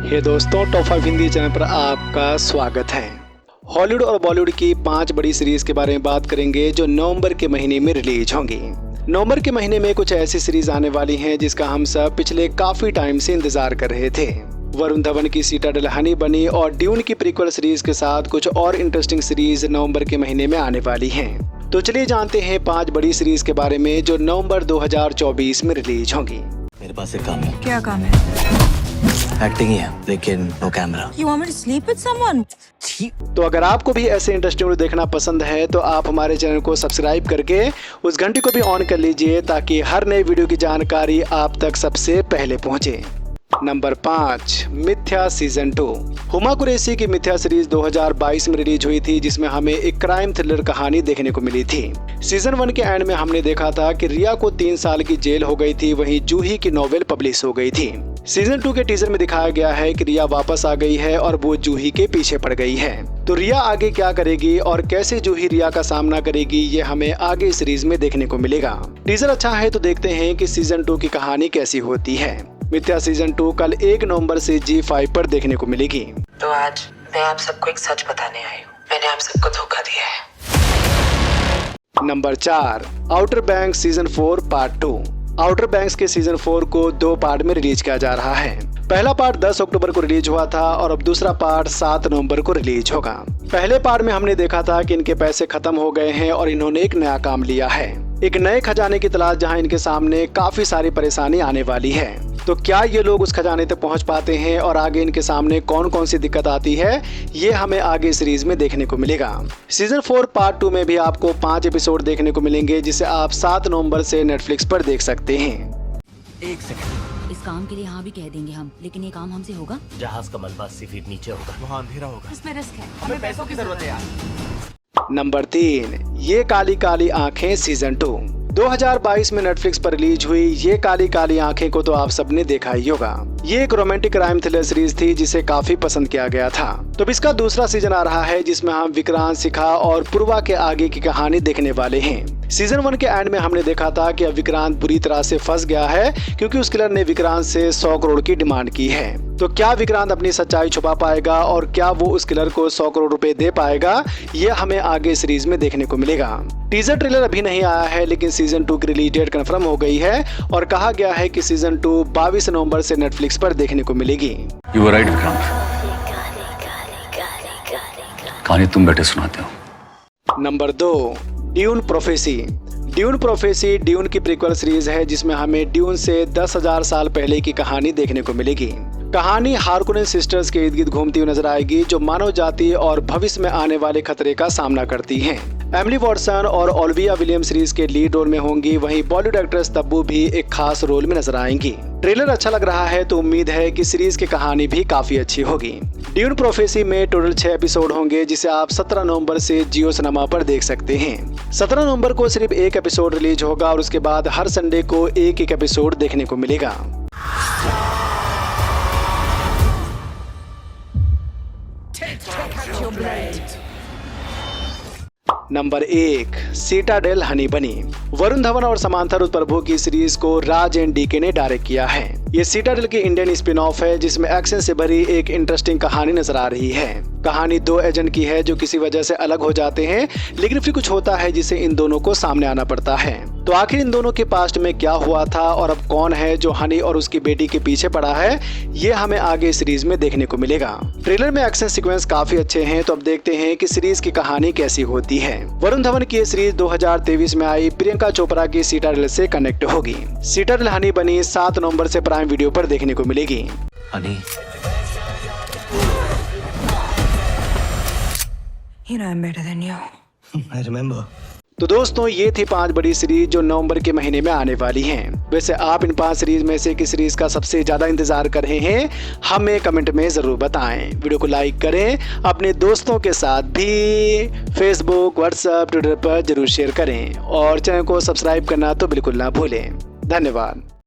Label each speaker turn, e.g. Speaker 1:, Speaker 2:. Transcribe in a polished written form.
Speaker 1: हे दोस्तों, top 5 Hindi channel पर आपका स्वागत है। हॉलीवुड और बॉलीवुड की 5 बड़ी सीरीज के बारे में बात करेंगे जो नवंबर के महीने में रिलीज होंगी। नवंबर के महीने में कुछ ऐसी सीरीज आने वाली हैं जिसका हम सब पिछले काफी टाइम से इंतजार कर रहे थे। वरुण धवन की सीटाडेल हनी बनी और ड्यून की प्रीक्वल सीरीज के साथ कुछ और इंटरेस्टिंग सीरीज नवंबर के महीने में आने वाली हैं। तो चलिए जानते हैं 5 बड़ी सीरीज के बारे में जो नवंबर 2024 में रिलीज होंगी।
Speaker 2: मेरे पास एक काम है।
Speaker 3: क्या काम है?
Speaker 2: एक्टिंग ही है, लेकिन no camera.
Speaker 3: You want me to sleep with someone?
Speaker 1: तो अगर आपको भी ऐसे इंटरेस्टिंग वीडियो देखना पसंद है तो आप हमारे चैनल को सब्सक्राइब करके उस घंटी को भी ऑन कर लीजिए ताकि हर नए वीडियो की जानकारी आप तक सबसे पहले पहुंचे। नंबर 5, मिथ्या सीजन 2। हुमा कुरैशी की मिथ्या सीरीज 2022 में रिलीज हुई थी जिसमें हमें एक क्राइम थ्रिलर कहानी देखने को मिली थी। सीजन 1 के एंड में हमने देखा था कि रिया को 3 साल की जेल हो गई थी, वहीं जूही की नॉवेल पब्लिश हो गई थी। सीजन 2 के टीजर में दिखाया गया है कि रिया वापस आ गई है और वो जूही के पीछे पड़ गई है। तो रिया आगे क्या करेगी और कैसे जूही रिया का सामना करेगी, ये हमें आगे सीरीज में देखने को मिलेगा। टीजर अच्छा है तो देखते हैं कि सीजन 2 की कहानी कैसी होती है। मिथ्या सीजन 2 कल 1 नवंबर से G5 पर देखने को मिलेगी।
Speaker 4: तो आज मैं आप सबको एक सच बताने आई हूँ। मैंने आप सबको धोखा दिया है।
Speaker 1: Number 4, outer banks season 4 part 2। Outer banks के सीजन 4 को 2 पार्ट में रिलीज किया जा रहा है। पहला पार्ट 10 अक्टूबर को रिलीज हुआ था और अब दूसरा पार्ट 7 नवंबर को रिलीज होगा। पहले पार्ट में हमने देखा था कि इनके पैसे खत्म हो गए हैं और इन्होंने एक नया काम लिया है, एक नए खजाने की तलाश जहां इनके सामने काफी सारी परेशानी आने वाली है। तो क्या ये लोग उस खजाने तक पहुंच पाते हैं और आगे इनके सामने कौन कौन सी दिक्कत आती है, ये हमें आगे सीरीज में देखने को मिलेगा। सीजन 4 पार्ट 2 में भी आपको 5 एपिसोड देखने को मिलेंगे जिसे आप 7 नवंबर से नेटफ्लिक्स पर देख सकते हैं।
Speaker 2: एक सेकंड,
Speaker 5: इस काम के लिए हाँ भी कह देंगे हम, लेकिन ये काम हमसे होगा?
Speaker 2: जहाज का मलबा 80 फीट नीचे होगा, वहाँ अंधेरा होगा,
Speaker 3: इसमें रिस्क है।
Speaker 2: हमें पैसों की जरूरत है यार।
Speaker 1: नंबर 3, ये काली काली आंखें सीजन 2। 2022 में नेटफ्लिक्स पर रिलीज हुई ये काली काली आंखें को तो आप सबने देखा ही होगा। ये एक रोमांटिक क्राइम थ्रिलर सीरीज थी जिसे काफी पसंद किया गया था। तो अब इसका दूसरा सीजन आ रहा है जिसमें हम विक्रांत, शिखा और पूर्वा के आगे की कहानी देखने वाले हैं। सीजन 1 के एंड में हमने देखा था कि अब विक्रांत बुरी तरह से फंस गया है क्योंकि उस किलर ने विक्रांत से 100 करोड़ की डिमांड की है। तो क्या विक्रांत अपनी सच्चाई छुपा पाएगा और क्या वो उस किलर को 100 करोड़ रुपए दे पाएगा, ये हमें आगे सीरीज में देखने को मिलेगा। टीजर ट्रेलर अभी नहीं आया है लेकिन सीजन 2 की रिलीज डेट कंफर्म हो गई है और कहा गया है कि सीजन 2 22 नवंबर से नेटफ्लिक्स पर देखने को मिलेगी।
Speaker 6: You were right, Vikrant. कहानी तुम बैठे सुनाते हो।
Speaker 1: Number 2, dune prophecy. Dune prophecy dune की प्रीक्वल सीरीज है जिसमें हमें ड्यून से 10,000 साल पहले की कहानी देखने को मिलेगी। कहानी हार्कोनेन सिस्टर्स के इर्द गिर्द घूमती हुई नजर आएगी जो मानव जाति और भविष्य में आने वाले खतरे का सामना करती हैं। एमिली वॉटसन और ओलिविया विलियम्स सीरीज के लीड रोल में होंगी, वहीं बॉलीवुड एक्ट्रेस तब्बू भी एक खास रोल में नजर आएंगी। ट्रेलर अच्छा लग रहा है तो उम्मीद है कि सीरीज की कहानी भी काफी अच्छी होगी। ड्यून प्रोफेसी में टोटल 6 एपिसोड होंगे जिसे आप 17 नवंबर से जियो सिनेमा पर देख सकते हैं। 17 नवंबर को सिर्फ एक एपिसोड रिलीज होगा और उसके बाद हर संडे को एक एपिसोड देखने को मिलेगा। नंबर 1, सीटाडेल हनी बनी। वरुण धवन और समांथा रुथ प्रभु की सीरीज को राज एंड डीके ने डायरेक्ट किया है। ये सीटाडेल की इंडियन स्पिन ऑफ है जिसमें एक्शन से भरी एक इंटरेस्टिंग कहानी नजर आ रही है। कहानी 2 एजेंट की है जो किसी वजह से अलग हो जाते हैं लेकिन फिर कुछ होता है जिससे इन दोनों को सामने आना पड़ता है। तो आखिर इन दोनों के पास्ट में क्या हुआ था और अब कौन है जो हनी और उसकी बेटी के पीछे पड़ा है, ये हमें आगे सीरीज में देखने को मिलेगा। ट्रेलर में एक्शन सीक्वेंस काफी अच्छे हैं तो अब देखते हैं कि सीरीज की कहानी कैसी होती है। वरुण धवन की सीरीज 2023 में आई प्रियंका चोपड़ा की सीटाडेल से कनेक्ट होगी। सीटाडेल हनी बनी 7 नवंबर से प्राइम वीडियो पर देखने को मिलेगी।
Speaker 2: Honey,
Speaker 3: You know I'm better than you.
Speaker 2: I remember.
Speaker 1: तो दोस्तों ये थी 5 बड़ी सीरीज जो नवंबर के महीने में आने वाली हैं। वैसे आप इन 5 सीरीज में से किस सीरीज का सबसे ज्यादा इंतजार कर रहे हैं हमें कमेंट में जरूर बताएं। वीडियो को लाइक करें, अपने दोस्तों के साथ भी फेसबुक, व्हाट्सएप, ट्विटर पर जरूर शेयर करें और चैनल को सब्सक्राइब करना तो बिल्कुल ना भूलें। धन्यवाद।